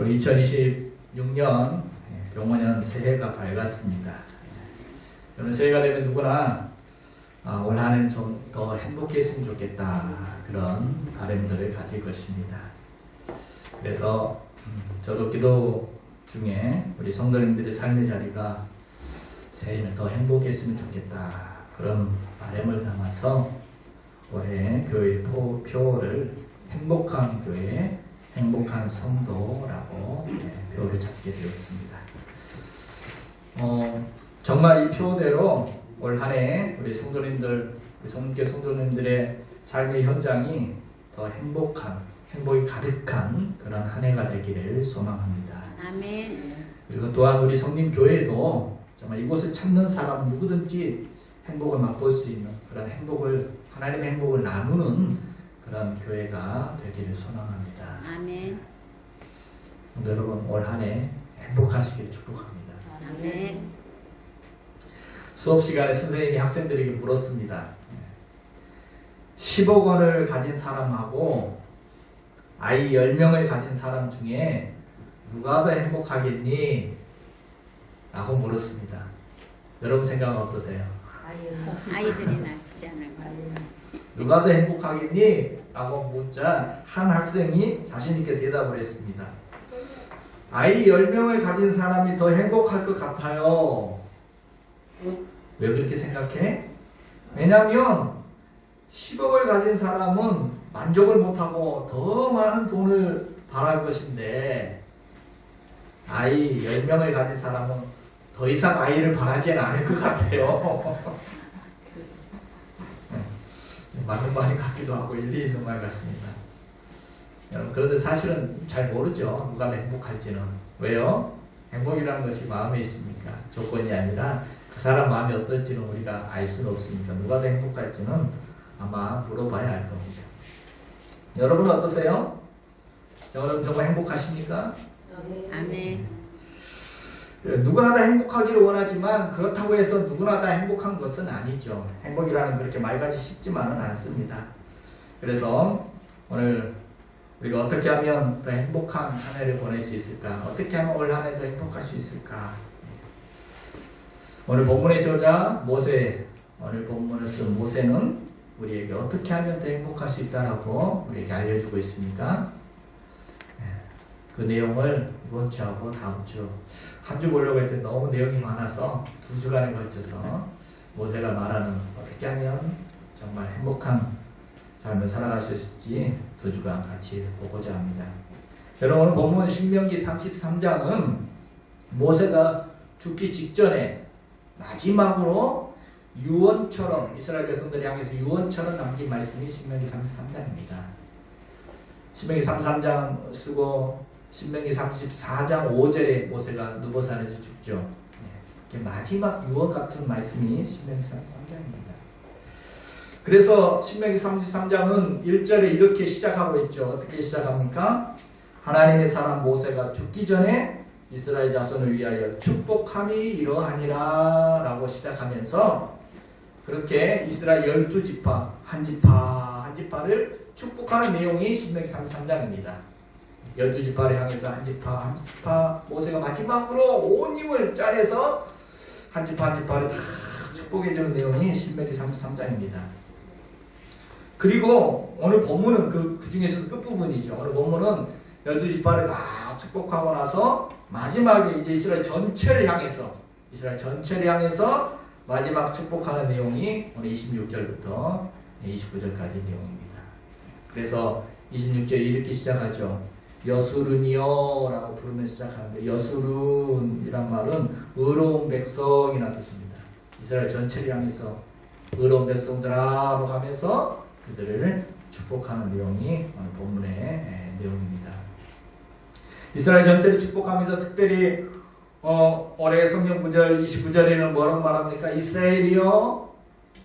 2026년 병원년 새해가 밝았습니다. 여러분 새해가 되면 누구나 올 한해는 좀 더 행복했으면 좋겠다 그런 바람들을 가질 것입니다. 그래서 저도 기도 중에 우리 성도님들의 삶의 자리가 새해는 더 행복했으면 좋겠다 그런 바람을 담아서 올해 교회 표를 행복한 교회 행복한 성도라고 표를 잡게 되었습니다. 정말 이 표대로 올 한해 우리 성도님들, 우리 성교 성도님들의 삶의 현장이 더 행복이 가득한 그런 한 해가 되기를 소망합니다. 아멘. 그리고 또한 우리 성림교회도 정말 이곳을 찾는 사람 누구든지 행복을 맛볼 수 있는 그런 하나님의 행복을 나누는 그런 교회가 되기를 소망합니다. 아멘. 성도 여러분 올 한 해 행복하시길 축복합니다. 아멘. 수업 시간에 선생님이 학생들에게 물었습니다. 10억 원을 가진 사람하고 아이 10명을 가진 사람 중에 누가 더 행복하겠니? 라고 물었습니다. 여러분 생각은 어떠세요? 아이들이 낫지 않을까. 누가 더 행복하겠니? 라고 묻자 한 학생이 자신있게 대답을 했습니다. 아이 10명을 가진 사람이 더 행복할 것 같아요. 왜 그렇게 생각해? 왜냐하면 10억을 가진 사람은 만족을 못하고 더 많은 돈을 바랄 것인데 아이 10명을 가진 사람은 더 이상 아이를 바라지는 않을 것 같아요. 맞는 말이 같기도 하고 일리 있는 말 같습니다. 여러분 그런데 사실은 잘 모르죠. 누가 더 행복할지는. 왜요? 행복이라는 것이 마음에 있으니까 조건이 아니라 그 사람 마음이 어떨지는 우리가 알 수는 없으니까 누가 더 행복할지는 아마 물어봐야 알 겁니다. 여러분은 어떠세요? 여러분 정말 행복하십니까? 아멘. 누구나 다 행복하기를 원하지만 그렇다고 해서 누구나 다 행복한 것은 아니죠. 행복이라는 그렇게 말까지 쉽지만은 않습니다. 그래서 오늘 우리가 어떻게 하면 더 행복한 한 해를 보낼 수 있을까? 어떻게 하면 올 한 해 더 행복할 수 있을까? 오늘 본문의 저자 모세, 오늘 본문을 쓴 모세는 우리에게 어떻게 하면 더 행복할 수 있다라고 우리에게 알려주고 있습니까? 그 내용을 이번 주하고 다음 주 한 주 보려고 했는데 너무 내용이 많아서 2주간에 걸쳐서 모세가 말하는 어떻게 하면 정말 행복한 삶을 살아갈 수 있을지 2주간 같이 보고자 합니다. 여러분 본문 신명기 33장은 모세가 죽기 직전에 마지막으로 유언처럼 이스라엘 백성들을 향해서 유언처럼 남긴 말씀이 신명기 33장입니다. 신명기 33장 쓰고 신명기 34장 5절에 모세가 느보산에서 죽죠. 마지막 유언 같은 말씀이 신명기 33장입니다. 그래서 신명기 33장은 1절에 이렇게 시작하고 있죠. 어떻게 시작합니까? 하나님의 사람 모세가 죽기 전에 이스라엘 자손을 위하여 축복함이 이러하니라 라고 시작하면서 그렇게 이스라엘 12지파 한 지파를 축복하는 내용이 신명기 33장입니다. 12지파를 향해서 한 지파 모세가 마지막으로 온 힘을 짜내서 한 지파를 다 축복해주는 내용이 신명기 33장입니다. 그리고 오늘 본문은 그 중에서도 끝부분이죠. 오늘 본문은 12지파를 다 축복하고 나서 마지막에 이제 이스라엘 전체를 향해서 마지막 축복하는 내용이 오늘 26절부터 29절까지 내용입니다. 그래서 26절에 이렇게 시작하죠. 여수룬이여 라고 부르면서 시작하는데 여수룬이란 말은 의로운 백성이라는 뜻입니다. 이스라엘 전체를 향해서 의로운 백성들아 로 가면서 그들을 축복하는 내용이 오늘 본문의 내용입니다. 이스라엘 전체를 축복하면서 특별히 올해 성경 9절 29절에는 뭐라고 말합니까? 이스라엘이여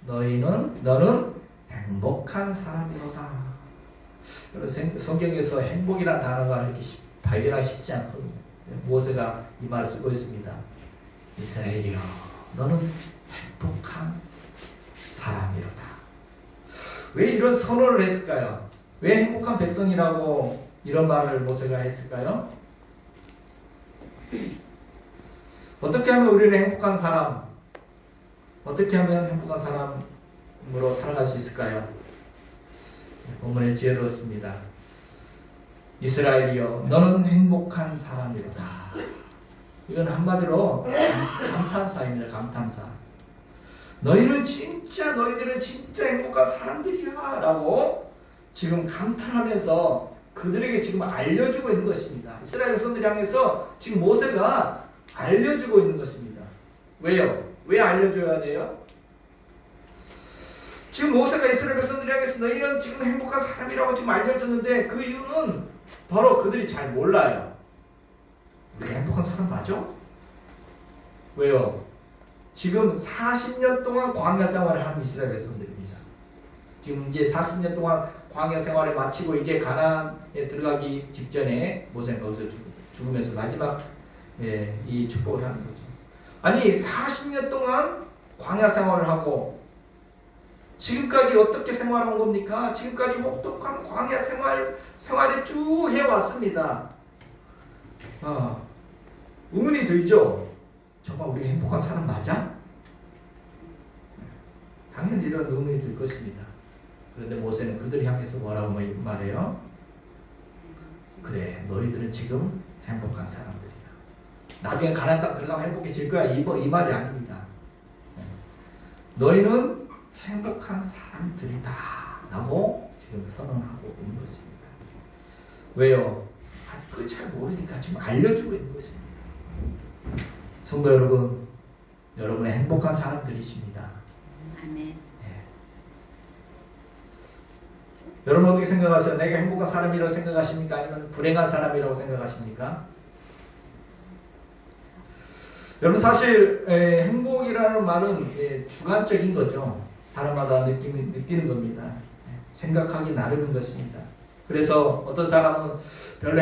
너는 행복한 사람이로다. 성경에서 행복이라는 단어가 이렇게 발견하기 쉽지 않거든요. 모세가 이 말을 쓰고 있습니다. 이스라엘이여 너는 행복한 사람이로다. 왜 이런 선언을 했을까요? 왜 행복한 백성이라고 이런 말을 모세가 했을까요? 어떻게 하면 우리는 행복한 사람, 어떻게 하면 행복한 사람으로 살아갈 수 있을까요? 본문의 지혜로웠습니다. 이스라엘이여 너는 행복한 사람이로다. 이건 한마디로 감탄사입니다. 감탄사. 너희들은 진짜 행복한 사람들이야 라고 지금 감탄하면서 그들에게 지금 알려주고 있는 것입니다. 이스라엘 백성들 향해서 지금 모세가 알려주고 있는 것입니다. 왜요? 왜 알려줘야 돼요? 지금 모세가 이스라엘 백성들 향해서 너희는 지금 행복한 사람이라고 지금 알려줬는데 그 이유는 바로 그들이 잘 몰라요. 우리가 행복한 사람 맞아? 왜요? 지금 40년 동안 광야 생활을 한 이스라엘 백성들입니다. 지금 이제 40년 동안 광야 생활을 마치고 이제 가나안에 들어가기 직전에 모세는 거기서 죽으면서 마지막 이 축복을 하는 거죠. 아니 40년 동안 광야 생활을 하고 지금까지 어떻게 생활한 겁니까? 지금까지 혹독한 광야 생활을 쭉 해왔습니다. 의문이 들죠? 정말 우리 행복한 사람 맞아? 당연히 이런 의문이 들 것입니다. 그런데 모세는 그들을 향해서 뭐라고 말해요? 그래, 너희들은 지금 행복한 사람들이야. 나중에 가나안 땅 들어가면 행복해질 거야. 이 말이 아닙니다. 너희는 행복한 사람들이다 라고 지금 선언하고 있는 것입니다. 왜요? 아직 그걸 잘 모르니까 지금 알려주고 있는 것입니다. 성도 여러분, 여러분은 행복한 사람들이십니다. 아멘. 여러분 어떻게 생각하세요? 내가 행복한 사람이라고 생각하십니까? 아니면 불행한 사람이라고 생각하십니까? 여러분 사실 행복이라는 말은 주관적인 거죠. 사람마다 느끼는 겁니다. 생각하기 나름인 것입니다. 그래서 어떤 사람은 별로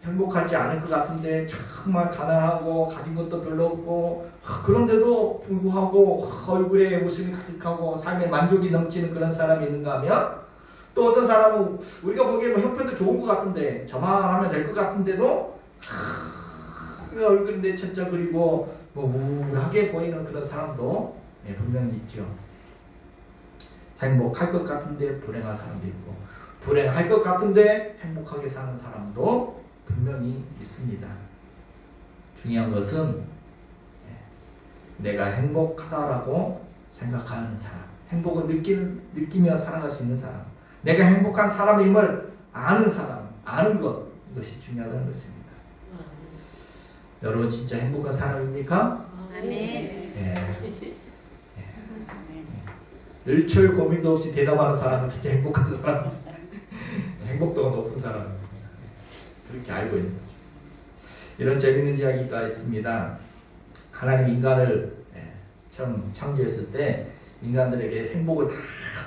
행복하지 않을 것 같은데 정말 가난하고 가진 것도 별로 없고 그런데도 불구하고 얼굴에 웃음이 가득하고 삶에 만족이 넘치는 그런 사람이 있는가 하면 또 어떤 사람은 우리가 보기에 형편도 좋은 것 같은데 저만 하면 될 것 같은데도 얼굴이 내천자 그리고 우울하게 보이는 그런 사람도 분명히 있죠. 행복할 것 같은데 불행한 사람도 있고 불행할 것 같은데 행복하게 사는 사람도 분명히 있습니다. 중요한 것은 내가 행복하다라고 생각하는 사람, 행복을 느끼며 살아갈 수 있는 사람, 내가 행복한 사람임을 아는 사람, 아는 것, 이것이 중요하다는 것입니다. 여러분 진짜 행복한 사람입니까? 아멘. 일초의 고민도 없이 대답하는 사람은 진짜 행복한 사람입니다. 행복도가 높은 사람입니다. 그렇게 알고 있는 거죠. 이런 재밌는 이야기가 있습니다. 하나님 인간을 처음 창조했을 때 인간들에게 행복을 다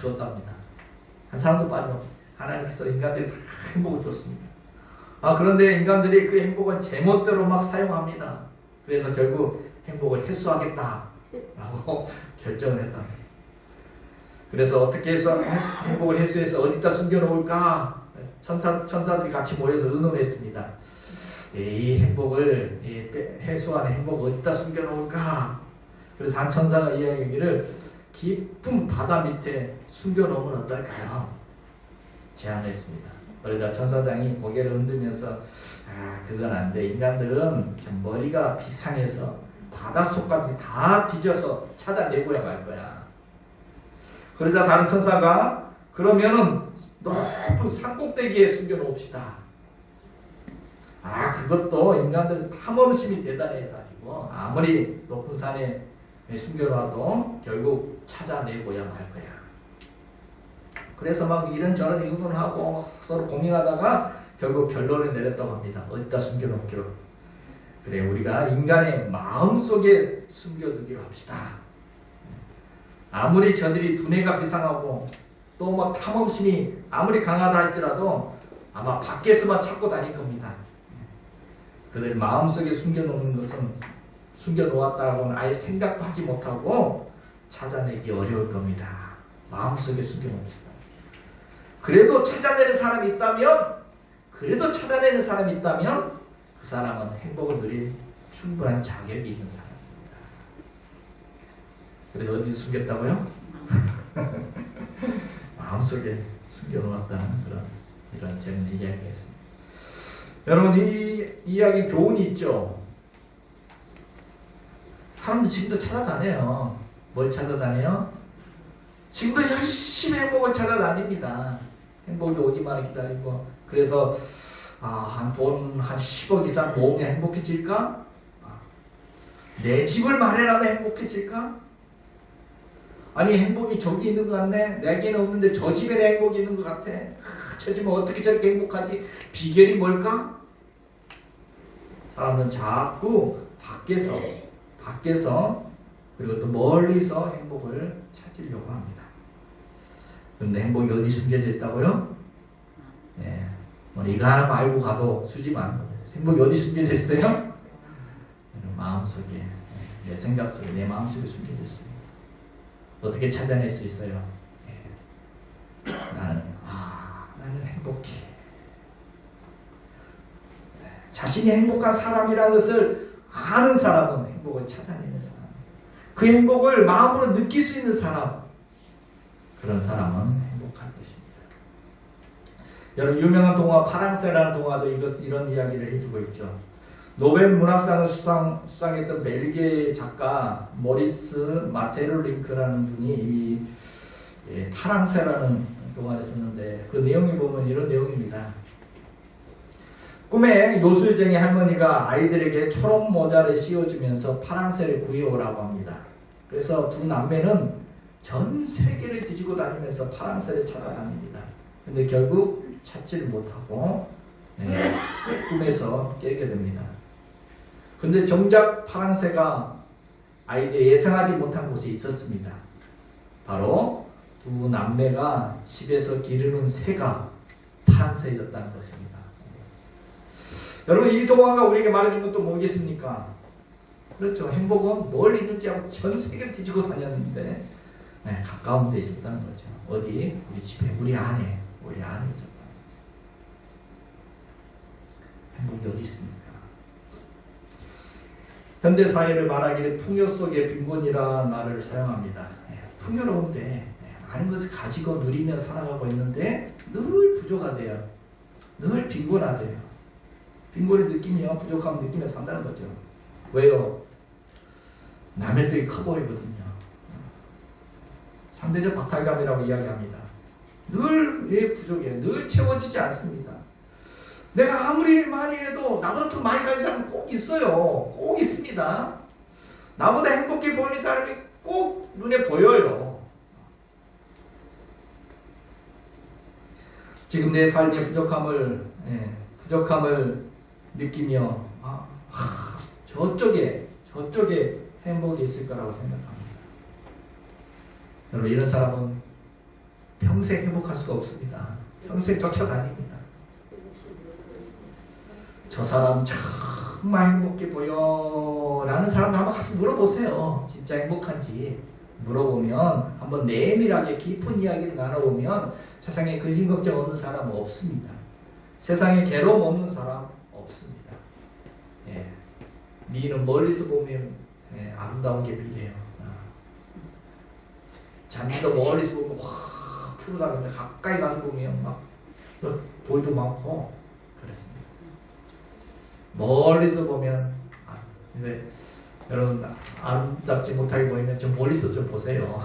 줬답니다. 한 사람도 빠짐없이 하나님께서 인간들이 다 행복을 줬습니다. 그런데 인간들이 그 행복은 제멋대로 막 사용합니다. 그래서 결국 행복을 해소하겠다라고 결정을 했답니다. 그래서 어떻게 해서 행복을 해소해서 어디다 숨겨놓을까? 천사들이 같이 모여서 의논했습니다. 이 행복을 해소하는 행복 어디다 숨겨놓을까? 그래서 한 천사가 이야기를 깊은 바다 밑에 숨겨놓으면 어떨까요? 제안했습니다. 그러자 천사장이 고개를 흔들면서 그건 안 돼. 인간들은 참 머리가 비상해서 바닷속까지 다 뒤져서 찾아내고야 말 거야. 그러자 다른 천사가 그러면은 높은 산꼭대기에 숨겨놓읍시다. 그것도 인간들은 탐험심이 대단해가지고 아무리 높은 산에 숨겨놔도 결국 찾아내고야 말 거야. 그래서 막 이런저런 의논을 하고 서로 고민하다가 결국 결론을 내렸다고 합니다. 어디다 숨겨놓기로. 그래, 우리가 인간의 마음속에 숨겨두기로 합시다. 아무리 저들이 두뇌가 비상하고 또 뭐 탐험심이 아무리 강하다 할지라도 아마 밖에서만 찾고 다닐 겁니다. 그들 마음속에 숨겨놓는 것은 숨겨놓았다고는 아예 생각도 하지 못하고 찾아내기 어려울 겁니다. 마음속에 숨겨놓읍시다. 그래도 찾아내는 사람이 있다면 그 사람은 행복을 누릴 충분한 자격이 있는 사람입니다. 그래서 어디 숨겼다고요? 마음속에 숨겨놓았다는 이런 재밌는 이야기가 있습니다. 여러분, 이 이야기 교훈이 있죠. 사람들 지금도 찾아다녀요. 뭘 찾아다녀요? 지금도 열심히 행복을 찾아다닙니다. 행복이 오기만을 기다리고. 그래서 돈 한 10억 이상 모으면 행복해질까? 내 집을 마련하면 행복해질까? 아니, 행복이 저기 있는 것 같네. 내게는 없는데 저 집에 내 행복이 있는 것 같아. 저 집은 어떻게 저렇게 행복하지? 비결이 뭘까? 사람은 자꾸 밖에서 그리고 또 멀리서 행복을 찾으려고 합니다. 그런데 행복이 어디 숨겨져 있다고요? 네. 이거 하나 알고 가도 수지만 행복이 어디 숨겨져 있어요? 마음속에, 내 생각 속에, 내 마음속에 숨겨져 있습니다. 어떻게 찾아낼 수 있어요? 나는 행복해. 자신이 행복한 사람이라는 것을 아는 사람은 행복을 찾아내는 사람. 그 행복을 마음으로 느낄 수 있는 사람. 그런 사람은 행복할 것입니다. 여러분, 유명한 동화 파랑새라는 동화도 이런 이야기를 해주고 있죠. 노벨 문학상을 수상했던 벨기에 작가 모리스 마테르링크라는 분이 파랑새라는 동화를 썼는데 그 내용이 보면 이런 내용입니다. 꿈에 요술쟁이 할머니가 아이들에게 초록 모자를 씌워주면서 파랑새를 구해오라고 합니다. 그래서 두 남매는 전 세계를 뒤지고 다니면서 파랑새를 찾아다닙니다. 근데 결국 찾지를 못하고 꿈에서 깨게 됩니다. 근데 정작 파랑새가 아이들이 예상하지 못한 곳에 있었습니다. 바로 두 남매가 집에서 기르는 새가 파랑새였다는 것입니다. 여러분, 이 동화가 우리에게 말해준 것도 뭐겠습니까? 그렇죠. 행복은 멀리 있는지 하고 전 세계를 뒤지고 다녔는데 가까운 데 있었다는 거죠. 어디? 우리 집에, 우리 안에 있었다. 행복이 어디 있습니까? 현대사회를 말하기를 풍요 속의 빈곤이라는 말을 사용합니다. 풍요로운데 많은 것을 가지고 누리며 살아가고 있는데 늘 부족하대요. 늘 빈곤하대요. 빈곤을 느끼며 부족함을 느끼며 산다는 거죠. 왜요? 남의 떡이 커 보이거든요. 상대적 박탈감이라고 이야기합니다. 늘 부족해. 늘 채워지지 않습니다. 내가 아무리 많이 해도 나보다 더 많이 가진 사람은 꼭 있어요. 꼭 있습니다. 나보다 행복해 보이는 사람이 꼭 눈에 보여요. 지금 내 삶의 부족함을 느끼며 저쪽에 행복이 있을 거라고 생각합니다. 여러분, 이런 사람은 평생 행복할 수가 없습니다. 평생 쫓아다닙니다. 저 사람 정말 행복해 보여 라는 사람도 한번 가서 물어보세요. 진짜 행복한지 물어보면, 한번 내밀하게 깊은 이야기를 나눠보면 세상에 근심 걱정 없는 사람은 없습니다. 세상에 괴로움 없는 사람 없습니다. 미는 멀리서 보면 아름다운 게 미래요. 잔디도 멀리서 보면 확 푸르다는데 가까이 가서 보면 막 돌도 많고 그렇습니다. 멀리서 보면 근데 여러분, 아름답지 못하게 보이면 좀 멀리서 좀 보세요.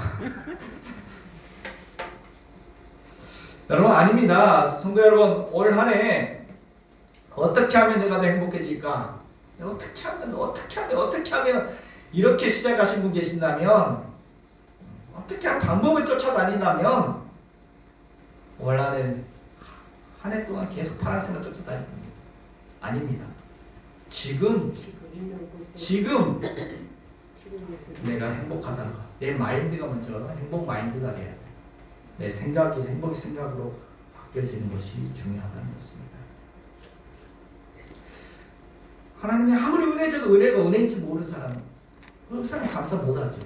여러분, 아닙니다. 성도 여러분, 올 한 해 어떻게 하면 내가 더 행복해질까? 어떻게 하면 이렇게 시작하신 분 계신다면, 어떻게 하면 방법을 쫓아다닌다면 올 한 해 동안 계속 파란색을 쫓아다닐 겁니다. 아닙니다. 지금 내가 행복하다는 거, 내 마인드가 먼저 행복 마인드가 돼야 돼. 내 생각이 행복의 생각으로 바뀌어지는 것이 중요하다는 것입니다. 하나님이 아무리 은혜 줘도 은혜가 은혜인지 모르는 사람은 그 사람 감사 못하죠.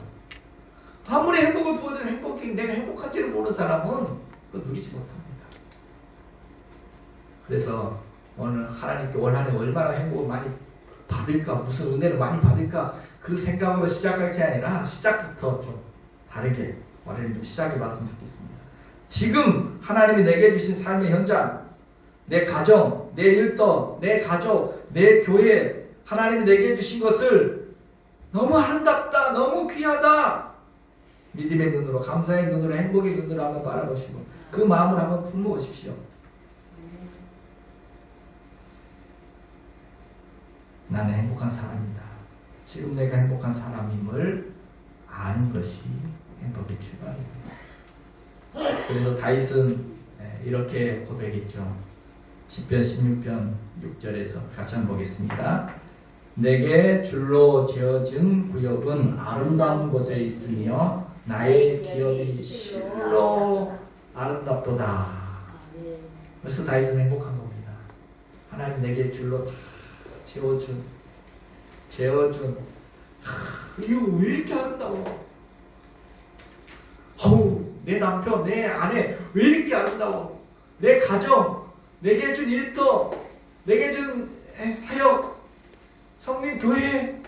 아무리 행복을 부어줘도 내가 행복한지를 모르는 사람은 그걸 누리지 못합니다. 그래서 오늘 하나님께 올 한해 얼마나 행복을 많이 받을까, 무슨 은혜를 많이 받을까, 그 생각으로 시작할 게 아니라 시작부터 좀 다르게 올해는 좀 시작해 봤으면 좋겠습니다. 지금 하나님이 내게 주신 삶의 현장, 내 가정, 내 일터, 내 가족, 내 교회, 하나님이 내게 주신 것을 너무 아름답다, 너무 귀하다, 믿음의 눈으로, 감사의 눈으로, 행복의 눈으로 한번 바라보시고 그 마음을 한번 품어보십시오. 나는 행복한 사람이다. 지금 내가 행복한 사람임을 아는 것이 행복의 출발입니다. 그래서 다윗은 이렇게 고백했죠. 시편 16편 6절에서 같이 한번 보겠습니다. 내게 줄로 지어진 구역은 아름다운 곳에 있으며 나의 기업이 실로 아름답도다. 그래서 다윗은 행복한 겁니다. 하나님 내게 줄로 재어준 이거 왜 이렇게 아름다워? 내 남편, 내 아내 왜 이렇게 아름다워? 내 가정, 내게 준 일터, 내게 준 사역, 성림 교회,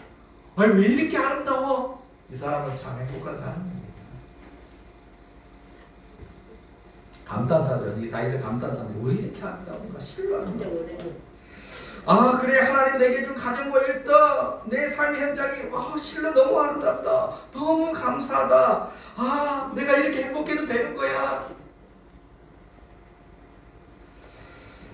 아니 왜 이렇게 아름다워? 이 사람은 참 행복한 사람입니다. 감탄사죠. 이게 다윗의 감탄사입니다. 왜 이렇게 아름다운가? 실로 아름다워. 아 그래, 하나님 내게 준 가정과 일터, 내 삶의 현장이 실로 너무 아름답다, 너무 감사하다, 아 내가 이렇게 행복해도 되는 거야.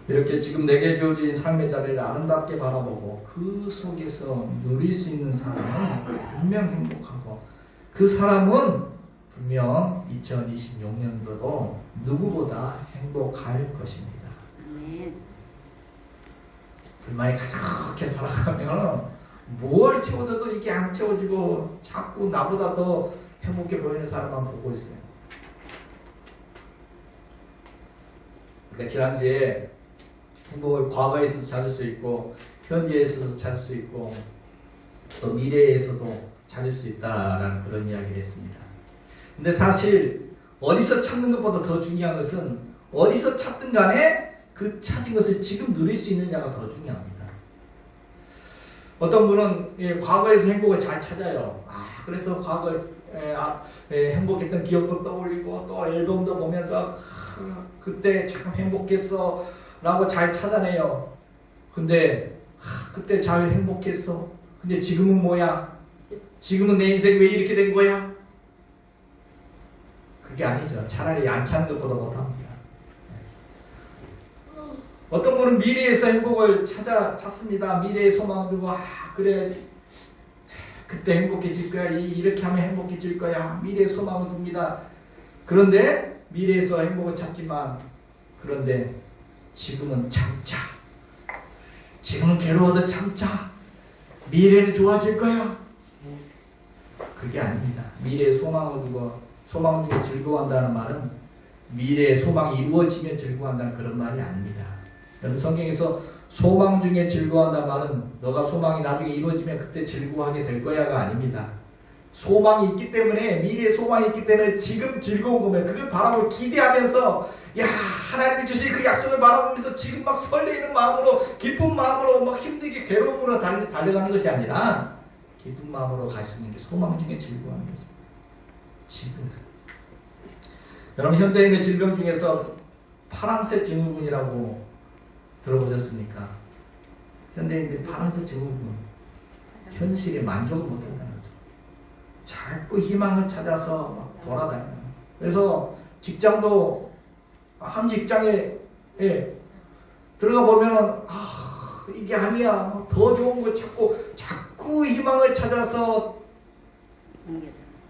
이렇게 지금 내게 주어진 삶의 자리를 아름답게 바라보고 그 속에서 누릴 수 있는 사람은 분명 행복하고, 그 사람은 분명 2026년도도 누구보다 행복할 것입니다. 불만이 가득해 살아가면 뭘 채워줘도 이게 안 채워지고 자꾸 나보다 더 행복해 보이는 사람만 보고 있어요. 그러니까 지난주에 행복을 과거에서도 찾을 수 있고 현재에서도 찾을 수 있고 또 미래에서도 찾을 수 있다라는 그런 이야기를 했습니다. 근데 사실 어디서 찾는 것보다 더 중요한 것은 어디서 찾든 간에 그 찾은 것을 지금 누릴 수 있느냐가 더 중요합니다. 어떤 분은 과거에서 행복을 잘 찾아요. 그래서 과거에 행복했던 기억도 떠올리고 또 앨범도 보면서 그때 참 행복했어 라고 잘 찾아내요. 근데 그때 잘 행복했어. 근데 지금은 뭐야? 지금은 내 인생이 왜 이렇게 된 거야? 그게 아니죠. 차라리 안 찾는 것보다 못합니다. 어떤 분은 미래에서 행복을 찾습니다. 미래의 소망을 두고 그래 그때 행복해질 거야, 이렇게 하면 행복해질 거야, 미래의 소망을 둡니다. 그런데 미래에서 행복을 찾지만 그런데 지금은 참자, 지금은 괴로워도 참자, 미래는 좋아질 거야. 그게 아닙니다. 미래의 소망을 두고 소망 중에 즐거워한다는 말은 미래의 소망이 이루어지면 즐거워한다는 그런 말이 아닙니다. 여러분 성경에서 소망 중에 즐거워한다는 말은 너가 소망이 나중에 이루어지면 그때 즐거워하게 될 거야가 아닙니다. 소망이 있기 때문에, 미래에 소망이 있기 때문에 지금 즐거운 거면 그걸 바라보고 기대하면서 하나님이 주신 그 약속을 바라보면서 지금 막 설레이는 마음으로, 기쁜 마음으로, 막 힘들게 괴로움으로 달려가는 것이 아니라 기쁜 마음으로 갈 수 있는 게 소망 중에 즐거워하는 것입니다. 지금 여러분 현대인의 질병 중에서 파랑새 증후군이라고 들어보셨습니까? 현대인들이 파랑새 증후군, 현실에 만족을 못한다는 거죠. 자꾸 희망을 찾아서 막 돌아다니는. 그래서 직장도 한 직장에 들어가 보면은 이게 아니야, 더 좋은 거 자꾸 희망을 찾아서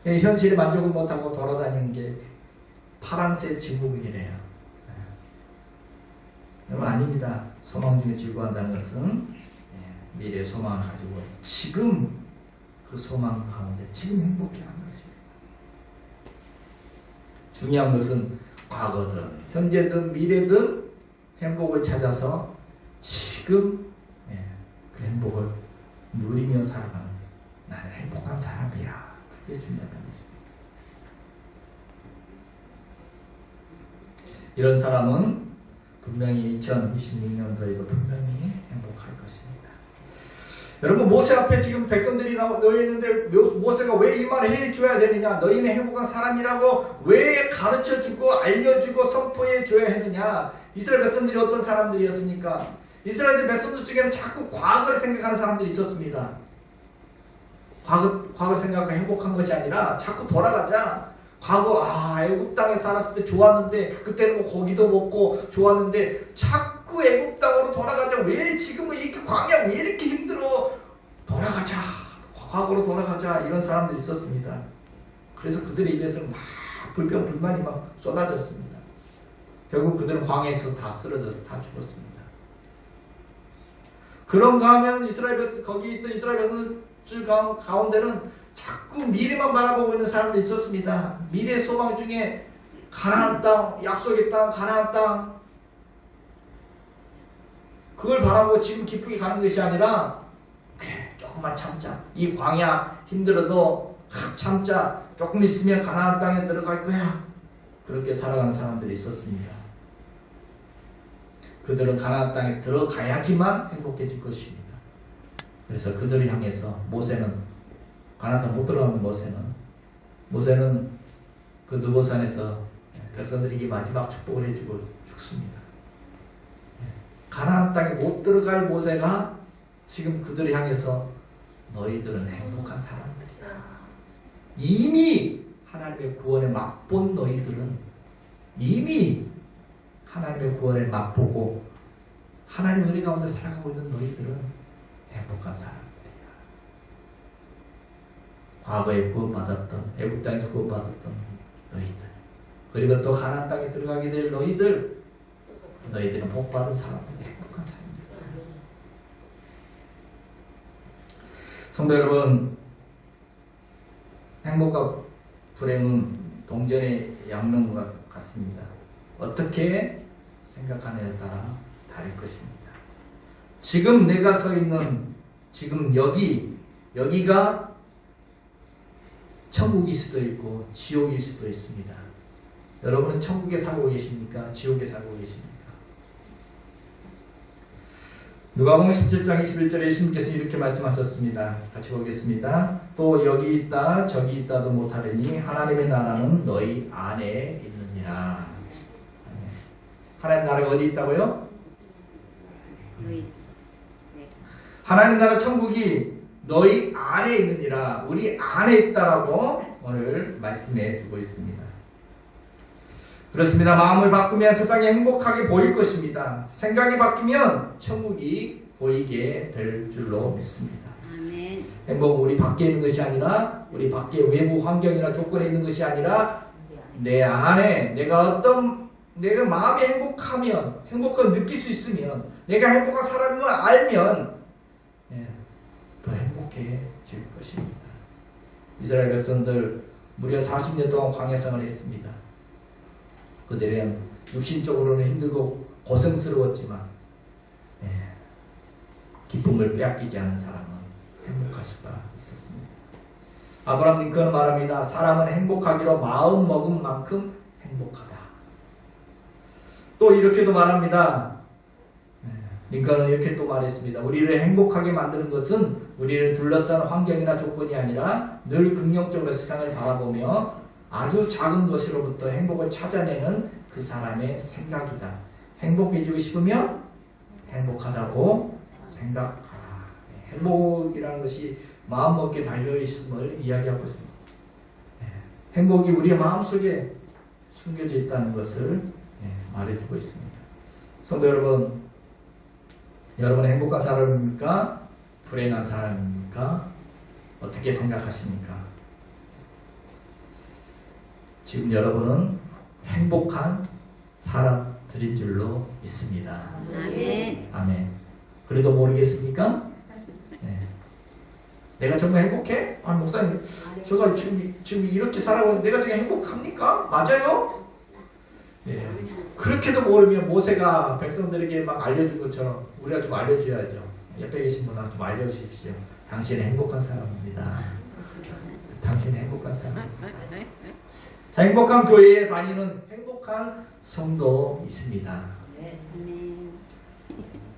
현실에 만족을 못하고 돌아다니는 게 파랑새 증후군이래요. 여러분 아닙니다. 소망 중에 즐거워한다는 것은 미래의 소망을 가지고 지금 그 소망 가운데 지금 행복해하는 것입니다. 중요한 것은 과거든 현재든 미래든 행복을 찾아서 지금 그 행복을 누리며 살아가는, 나는 행복한 사람이야. 그게 중요한 것입니다. 이런 사람은 분명히 2026년도에도 분명히 행복할 것입니다. 여러분 모세 앞에 지금 백성들이 놓여 있는데 모세가 왜 이 말을 해줘야 되느냐? 너희는 행복한 사람이라고 왜 가르쳐주고 알려주고 선포해줘야 했느냐? 이스라엘 백성들이 어떤 사람들이었습니까? 이스라엘 백성들 중에는 자꾸 과거를 생각하는 사람들이 있었습니다. 과거를 생각하고 행복한 것이 아니라 자꾸 돌아가자. 과거 애굽 땅에 살았을 때 좋았는데 그때는 뭐 고기도 먹고 좋았는데 자꾸 애굽 땅으로 돌아가자. 왜 지금은 이렇게 광야 왜 이렇게 힘들어? 돌아가자. 과거로 돌아가자. 이런 사람들이 있었습니다. 그래서 그들의 입에서는 막 불평불만이 막 쏟아졌습니다. 결국 그들은 광야에서 다 쓰러져서 다 죽었습니다. 그런가 하면 거기 있던 이스라엘 백성들 가운데는 자꾸 미래만 바라보고 있는 사람들이 있었습니다. 미래 소망 중에 가나안 땅, 약속의 땅, 가나안 땅 그걸 바라보고 지금 기쁘게 가는 것이 아니라 그래 조금만 참자. 이 광야 힘들어도 참자. 조금 있으면 가나안 땅에 들어갈 거야. 그렇게 살아가는 사람들이 있었습니다. 그들은 가나안 땅에 들어가야지만 행복해질 것입니다. 그래서 그들을 향해서 모세는 가나안 땅 못 들어가는 모세는 그 느보산에서 백성들에게 마지막 축복을 해주고 죽습니다. 가나안 땅에 못 들어갈 모세가 지금 그들을 향해서 너희들은 행복한 사람들이야. 이미 하나님의 구원에 맛본 너희들은 이미 하나님의 구원에 맛보고 하나님의 은혜 가운데 살아가고 있는 너희들은 행복한 사람들이야. 과거에 구원받았던 애굽 땅에서 구원받았던 너희들 그리고 또 가나안 땅에 들어가게 될 너희들은 복받은 사람들, 행복한 사람들. 성도 여러분, 행복과 불행은 동전의 양면과 같습니다. 어떻게 생각하느냐에 따라 다를 것입니다. 지금 내가 서 있는 지금 여기가 천국일 수도 있고 지옥일 수도 있습니다. 여러분은 천국에 살고 계십니까? 지옥에 살고 계십니까? 누가복음 17장 21절에 예수님께서 이렇게 말씀하셨습니다. 같이 보겠습니다. 또 여기 있다 저기 있다도 못하리니 하나님의 나라는 너희 안에 있느니라. 하나님 나라가 어디 있다고요? 하나님 나라 천국이 너희 안에 있느니라. 우리 안에 있다라고 오늘 말씀해 주고 있습니다. 그렇습니다. 마음을 바꾸면 세상이 행복하게 보일 것입니다. 생각이 바뀌면 천국이 보이게 될 줄로 믿습니다. 아멘. 행복은 우리 밖에 있는 것이 아니라 우리 밖에 외부 환경이나 조건에 있는 것이 아니라 내 안에 내가 마음이 행복하면 행복을 느낄 수 있으면 내가 행복한 사람임을 알면 더 행복해질 것입니다. 이스라엘 백성들 무려 40년 동안 광야생활을 했습니다. 그들은 육신적으로는 힘들고 고생스러웠지만 기쁨을 빼앗기지 않은 사람은 행복할 수가 있었습니다. 아브라함 링컨은 말합니다. 사람은 행복하기로 마음 먹은 만큼 행복하다. 또 이렇게도 말합니다. 링컨은 이렇게 또 말했습니다. 우리를 행복하게 만드는 것은 우리를 둘러싼 환경이나 조건이 아니라 늘 긍정적으로 세상을 바라보며 아주 작은 것으로부터 행복을 찾아내는 그 사람의 생각이다. 행복해지고 싶으면 행복하다고 생각하라. 행복이라는 것이 마음먹기에 달려있음을 이야기하고 있습니다. 행복이 우리의 마음속에 숨겨져 있다는 것을 말해주고 있습니다. 성도 여러분, 여러분은 행복한 사람입니까? 불행한 사람입니까? 어떻게 생각하십니까? 지금 여러분은 행복한 사람들인 줄로 믿습니다. 아멘. 아멘. 그래도 모르겠습니까? 네. 내가 정말 행복해? 아 목사님, 제가 지금 이렇게 살아가고 내가 지금 행복합니까? 맞아요? 네. 그렇게도 모르면 모세가 백성들에게 막 알려준 것처럼 우리가 좀 알려줘야죠. 옆에 계신 분한테 좀 알려주십시오. 당신은 행복한 사람입니다. 당신은 행복한 사람. 행복한 교회에 다니는 행복한 성도 있습니다. 아멘.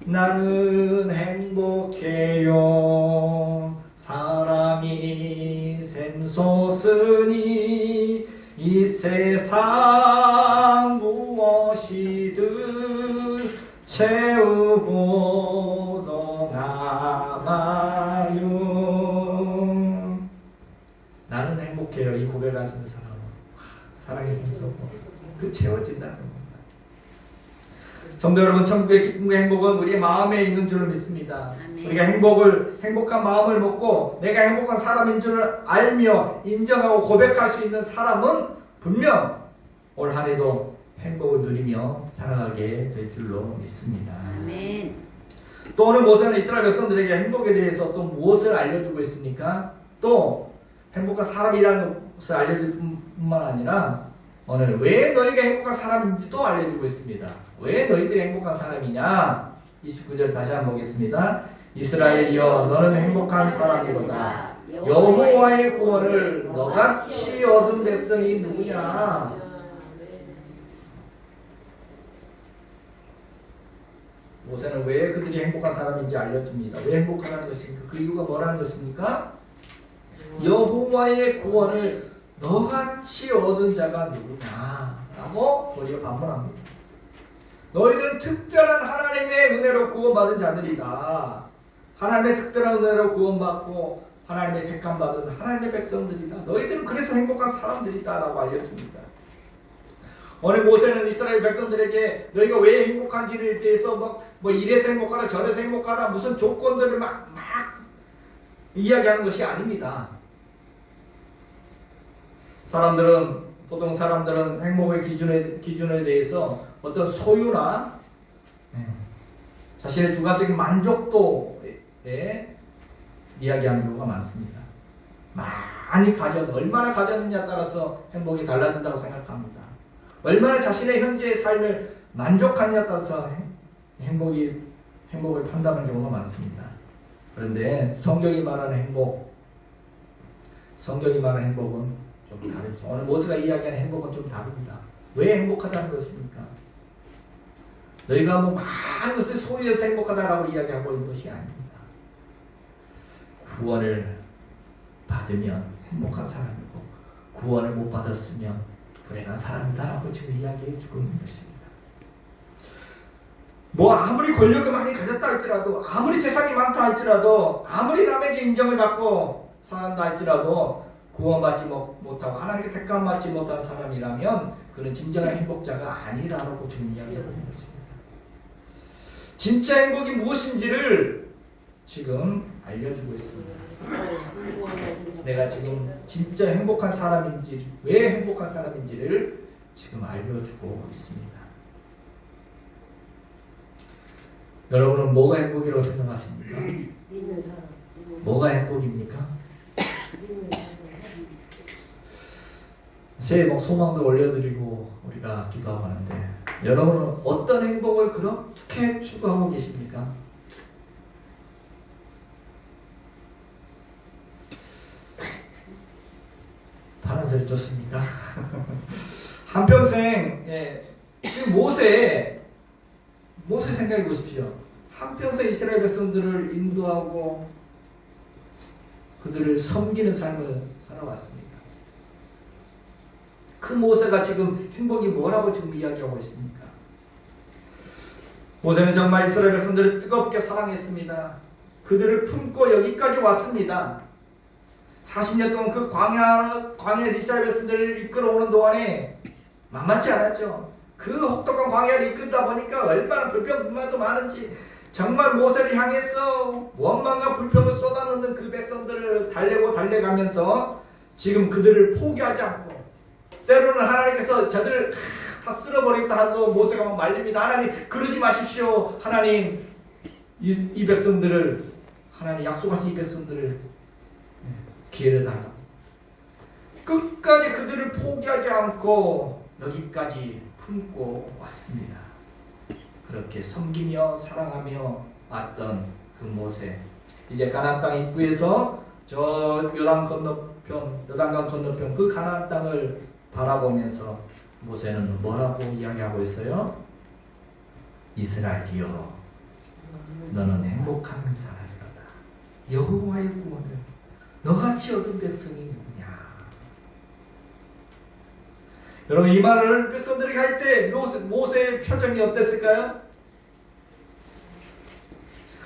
나는 행복해요. 사랑이 샘솟으니 이 세상 무엇이든 채우고 떠나가요. 나는 행복해요. 이 고백을 하시는 사람은 사랑이 샘솟고 그 채워진다는 겁니다. 성도 여러분, 천국의 기쁨과 행복은 우리의 마음에 있는 줄로 믿습니다. 아멘. 우리가 행복한 마음을 먹고 내가 행복한 사람인 줄 알며 인정하고 고백할 수 있는 사람은 분명 올 한 해도 행복을 누리며 살아가게 될 줄로 믿습니다. 아멘. 또 오늘 모세는 이스라엘 백성들에게 행복에 대해서 또 무엇을 알려주고 있습니까? 또 행복한 사람이라는 것을 알려줄 뿐만 아니라 오늘 왜 너희가 행복한 사람인지도 알려주고 있습니다. 왜 너희들이 행복한 사람이냐? 29절 다시 한번 보겠습니다. 이스라엘이여 너는 행복한 사람이로다. 여호와의 구원을 너같이 얻은 백성이 누구냐? 모세는 왜 그들이 행복한 사람인지 알려줍니다. 왜 행복하다는 것입니까? 그 이유가 뭐라는 것입니까? 여호와의 구원을 너같이 얻은 자가 누구냐? 라고 도리어 반문합니다. 너희들은 특별한 하나님의 은혜로 구원받은 자들이다. 하나님의 특별한 은혜로 구원받고 하나님의 택함받은 하나님의 백성들이다. 너희들은 그래서 행복한 사람들이다 라고 알려줍니다. 오늘 모세는 이스라엘 백성들에게 너희가 왜 행복한지에 대해서 뭐 이래서 행복하다 저래서 행복하다 무슨 조건들을 막 이야기하는 것이 아닙니다. 보통 사람들은 행복의 기준에 대해서 어떤 소유나 자신의 주관적인 만족도에 이야기하는 경우가 많습니다. 얼마나 가졌느냐에 따라서 행복이 달라진다고 생각합니다. 얼마나 자신의 현재의 삶을 만족하느냐에 따라서 행복을 판단하는 경우가 많습니다. 그런데 성경이 말하는 행복은 좀 다르죠. 오늘 모세가 이야기하는 행복은 좀 다릅니다. 왜 행복하다는 것입니까? 너희가 많은 것을 소유해서 행복하다라고 이야기하고 있는 것이 아닙니다. 구원을 받으면 행복한 사람이고 구원을 못 받았으면 불행한 사람이다라고 지금 이야기해 주고 있는 것입니다. 아무리 권력을 많이 가졌다 할지라도, 아무리 재산이 많다 할지라도, 아무리 남에게 인정을 받고 살아간다 할지라도 구원받지 못하고 하나님께 택함받지 못한 사람이라면 그는 진정한 행복자가 아니라고 지금 이야기하고 있는 것입니다. 진짜 행복이 무엇인지를 지금 알려주고 있습니다. 내가 지금 진짜 행복한 사람인지, 왜 행복한 사람인지를 지금 알려주고 있습니다. 여러분은 뭐가 행복이라고 생각하십니까? 뭐가 행복입니까? 새해 복 소망도 올려드리고 우리가 기도하고 하는데 여러분은 어떤 행복을 그렇게 추구하고 계십니까? 파란색 좋습니까? 한평생 지금 모세 생각해 보십시오. 한평생 이스라엘 백성들을 인도하고 그들을 섬기는 삶을 살아왔습니다. 그 모세가 지금 행복이 뭐라고 지금 이야기하고 있습니까? 모세는 정말 이스라엘 백성들을 뜨겁게 사랑했습니다. 그들을 품고 여기까지 왔습니다. 40년 동안 그 광야에서 이스라엘 백성들을 이끌어오는 동안에 만만치 않았죠. 그 혹독한 광야를 이끌다 보니까 얼마나 불평불만도 많은지 정말 모세를 향해서 원망과 불평을 쏟아놓는 그 백성들을 달래가면서 지금 그들을 포기하지 않고 때로는 하나님께서 저들을 다 쓸어버리겠다 하도 모세가 막 말립니다. 하나님 그러지 마십시오. 하나님 이 백성들을 하나님 약속하신 이 백성들을 기회를 달라고 끝까지 그들을 포기하지 않고 여기까지 품고 왔습니다. 그렇게 섬기며 사랑하며 왔던 그 모세, 이제 가나안 땅 입구에서 저 요단강 건너편 그 가나안 땅을 바라보면서 모세는 뭐라고 이야기하고 있어요? 이스라엘이여 너는 행복한 사람이로다. 여호와의 구원을 너같이 얻은 백성이 누구냐. 여러분 이 말을 백성들에게 할 때 모세의 표정이 어땠을까요?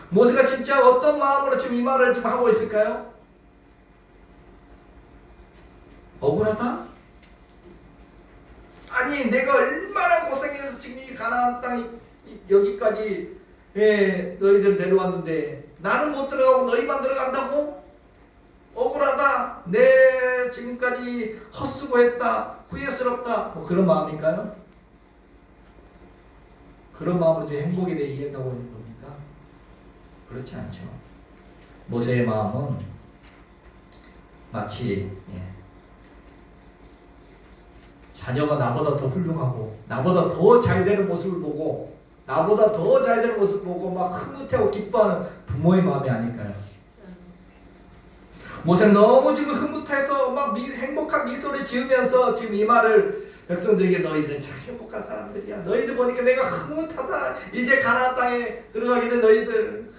모세가 진짜 어떤 마음으로 지금 이 말을 지금 하고 있을까요? 억울하다? 아니 내가 얼마나 고생해서 지금 이 가나안 땅 여기까지 너희들 데려왔는데 나는 못 들어가고 너희만 들어간다고? 억울하다. 내 지금까지 헛수고했다. 후회스럽다. 뭐 그런 마음일까요? 그런 마음으로 지금 행복에 대해 이해하고 있는 겁니까? 그렇지 않죠. 모세의 마음은 마치 자녀가 나보다 더 훌륭하고 나보다 더 잘 되는 모습을 보고 나보다 더 잘 되는 모습을 보고 막 흐뭇해하고 기뻐하는 부모의 마음이 아닐까요? 모세는 너무 지금 흐뭇해서 막 행복한 미소를 지으면서 지금 이 말을 백성들에게 너희들은 참 행복한 사람들이야. 너희들 보니까 내가 흐뭇하다. 이제 가나안 땅에 들어가게 된 너희들.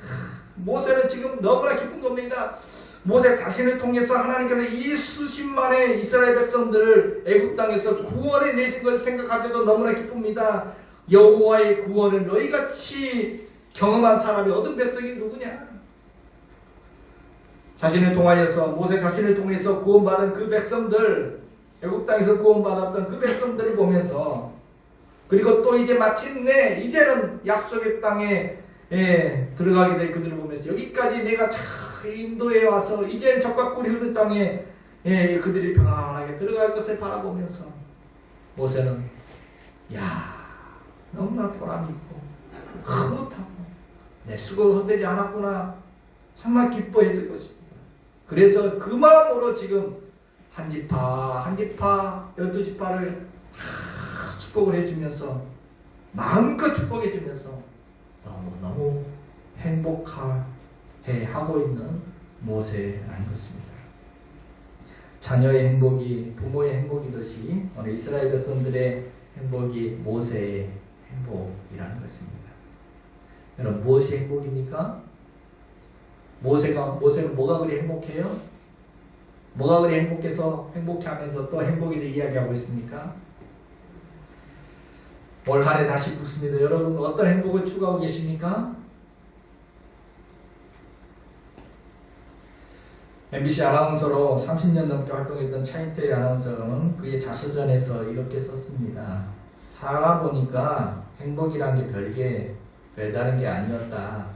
모세는 지금 너무나 기쁜 겁니다. 모세 자신을 통해서 하나님께서 이 수십만의 이스라엘 백성들을 애굽 땅에서 구원해 내신 것을 생각할 때도 너무나 기쁩니다. 여호와의 구원을 너희같이 경험한 사람이 얻은 백성이 누구냐? 모세 자신을 통해서 구원받은 그 백성들, 애굽 땅에서 구원받았던 그 백성들을 보면서, 그리고 또 이제 마침내 이제는 약속의 땅에 들어가게 될 그들을 보면서 여기까지 내가 잘 인도에 와서 이제는 적과 꿀이 흐르는 땅에 그들이 평안하게 들어갈 것을 바라보면서 모세는 너무나 보람이 있고 흐뭇하고 내 수고가 헛되지 않았구나 정말 기뻐했을 것입니다. 그래서 그 마음으로 지금 한 지파 12지파를 다 축복을 해주면서 마음껏 축복해주면서 너무너무 행복해 하고 있는 모세라는 것입니다. 자녀의 행복이 부모의 행복이듯이 오늘 이스라엘 백성들의 행복이 모세의 행복이라는 것입니다. 여러분 무엇이 행복입니까? 모세는 뭐가 그리 행복해요? 뭐가 그리 행복해서 행복해하면서 또 행복에 대해 이야기하고 있습니까? 올 한 해 다시 묻습니다. 여러분 어떤 행복을 추구하고 계십니까? MBC 아나운서로 30년 넘게 활동했던 차인태 아나운서는 그의 자서전에서 이렇게 썼습니다. 살아보니까 행복이란 게 별다른 게 아니었다.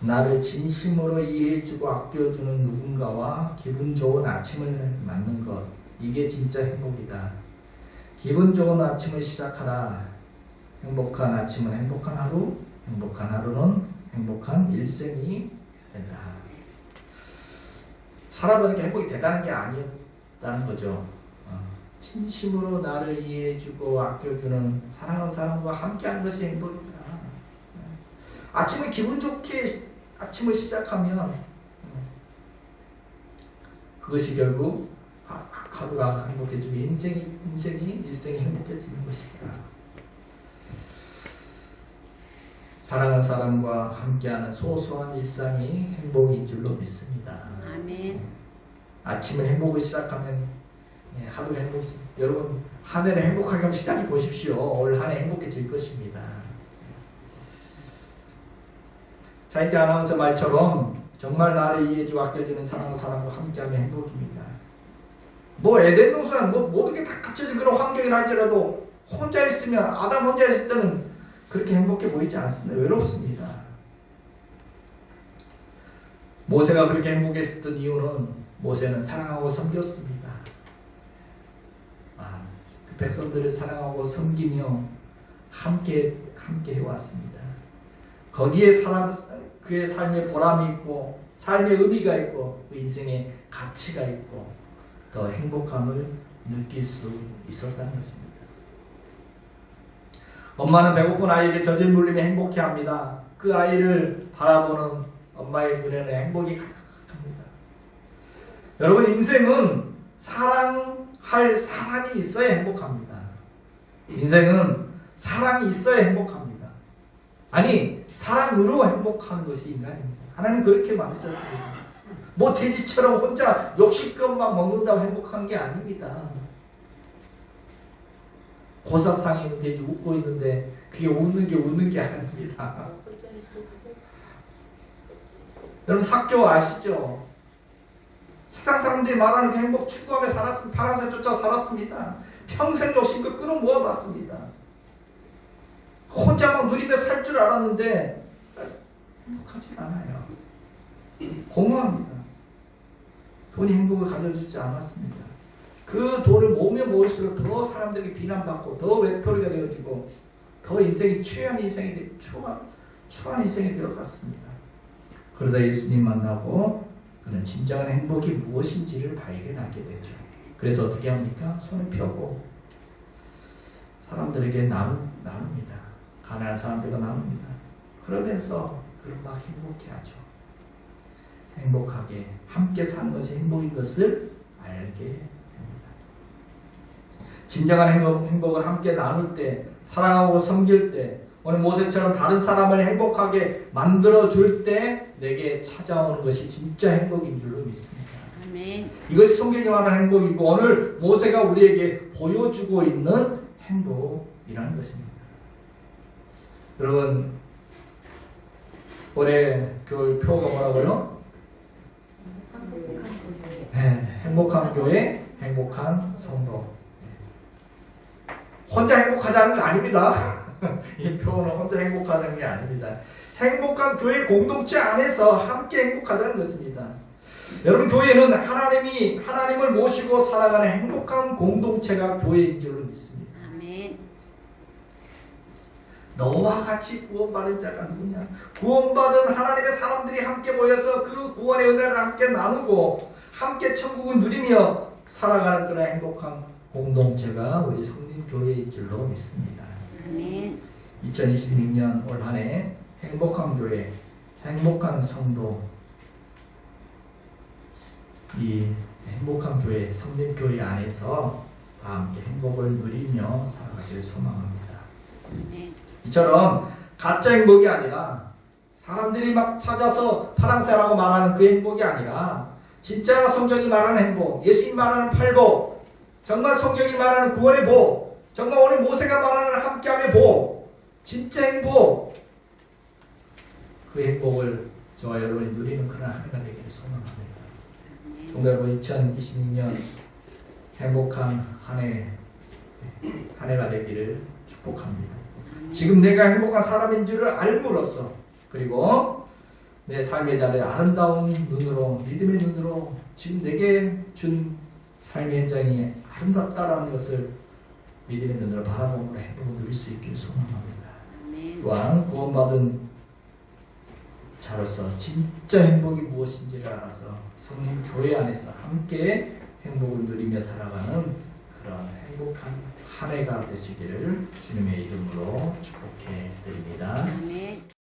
나를 진심으로 이해해주고 아껴주는 누군가와 기분 좋은 아침을 맞는 것, 이게 진짜 행복이다. 기분 좋은 아침을 시작하라. 행복한 아침은 행복한 하루, 행복한 하루는 행복한 일생이 된다. 살아보니까 행복이 대단한 게 아니었다는 거죠. 진심으로 나를 이해해주고 아껴주는 사랑하는 사람과 함께하는 것이 행복이다. 아침에 기분 좋게 아침을 시작하면 그것이 결국 하루가 행복해지고 일생이 행복해지는 것이다. 사랑하는 사람과 함께하는 소소한 일상이 행복인 줄로 믿습니다. 아멘. 아침을 행복을 시작하면 하루가 행복해집니다. 여러분 한 해를 행복하게 한번 시작해 보십시오. 올 한 해 행복해질 것입니다. 차인태 아나운서 말처럼 정말 나를 이해해주고 아껴주는 사랑하는 사람과 함께하면 행복입니다. 에덴 동산 모든 게 다 갖춰진 그런 환경이라 할지라도 혼자 있으면 아담 혼자 있을 때는 그렇게 행복해 보이지 않습니다. 외롭습니다. 모세가 그렇게 행복했었던 이유는 모세는 사랑하고 섬겼습니다. 그 백성들을 사랑하고 섬기며 함께 해왔습니다. 거기에 그의 삶에 보람이 있고 삶의 의미가 있고 그 인생의 가치가 있고 더 행복함을 느낄 수 있었다는 것입니다. 엄마는 배고픈 아이에게 젖을 물리며 행복해합니다. 그 아이를 바라보는 엄마의 눈에는 행복이 가득합니다. 여러분 인생은 사랑할 사람이 있어야 행복합니다. 인생은 사랑이 있어야 행복합니다. 아니 사랑으로 행복하는 것이 인간입니다. 하나님 그렇게 만드셨습니다. 뭐 돼지처럼 혼자 욕실것만 먹는다고 행복한 게 아닙니다. 고사상에 있는 돼지 웃고 있는데 그게 웃는 게 아닙니다. 여러분 사교 아시죠? 세상 사람들이 말하는 그 행복 추구하며 살았습니다. 파란색 쫓아 살았습니다. 평생 욕심껏 끌어모아봤습니다. 혼자 막 누리며 살 줄 알았는데 행복하지 않아요. 공허합니다. 돈이 행복을 가져주지 않았습니다. 그 돈을 모으면 모을수록 더 사람들에게 비난받고 더 외톨이가 되어지고 더 인생이 추한 인생이 되어갔습니다. 그러다 예수님 만나고 그는 진정한 행복이 무엇인지를 발견하게 되죠. 그래서 어떻게 합니까? 손을 펴고 사람들에게 나눕니다. 가난한 사람들과 나눕니다. 그러면서 그를 막 행복해 하죠. 행복하게 함께 사는 것이 행복인 것을 알게 됩니다. 진정한 행복은 함께 나눌 때, 사랑하고 섬길 때, 오늘 모세처럼 다른 사람을 행복하게 만들어줄 때 내게 찾아오는 것이 진짜 행복인 줄로 믿습니다. 아멘. 이것이 성경이 말하는 행복이고 오늘 모세가 우리에게 보여주고 있는 행복이라는 것입니다. 여러분 올해 교회 표가 뭐라고요? 네, 행복한 교회, 행복한 성도. 혼자 행복하자는 게 아닙니다. 이 표는 혼자 행복하자는 게 아닙니다. 행복한 교회 공동체 안에서 함께 행복하자는 것입니다. 여러분 교회는 하나님을 모시고 살아가는 행복한 공동체가 교회인 줄로 믿습니다. 아멘. 너와 같이 구원받은 자가 누구냐? 구원받은 하나님의 사람들이 함께 모여서 그 구원의 은혜를 함께 나누고 함께 천국을 누리며 살아가는 그런 행복한 공동체가 우리 성림교회인 줄로 믿습니다. 아멘. 2026년 올 한 해 행복한 교회, 행복한 성도, 이 행복한 교회, 성림교회 안에서 다 함께 행복을 누리며 살아가기를 소망합니다. 아멘. 이처럼 가짜 행복이 아니라 사람들이 막 찾아서 파랑새라고 말하는 그 행복이 아니라 진짜 성경이 말하는 행복, 예수님 말하는 팔복, 정말 성경이 말하는 구원의 복, 정말 오늘 모세가 말하는 함께함의 복, 진짜 행복, 그 행복을 저와 여러분이 누리는 그런 한 해가 되기를 소망합니다. 성도 여러분 2026년 행복한 한 해가 되기를 축복합니다. 지금 내가 행복한 사람인 줄을 알므로써 그리고 내 삶의 자리에 아름다운 눈으로 믿음의 눈으로 지금 내게 준 삶의 현장이 아름답다라는 것을 믿음의 눈으로 바라보므로 행복을 누릴 수 있기를 소망합니다. 또한 구원받은 자로서 진짜 행복이 무엇인지를 알아서 성령 교회 안에서 함께 행복을 누리며 살아가는 그런 행복한 한 해가 되시기를 주님의 이름으로 축복해 드립니다. 아멘.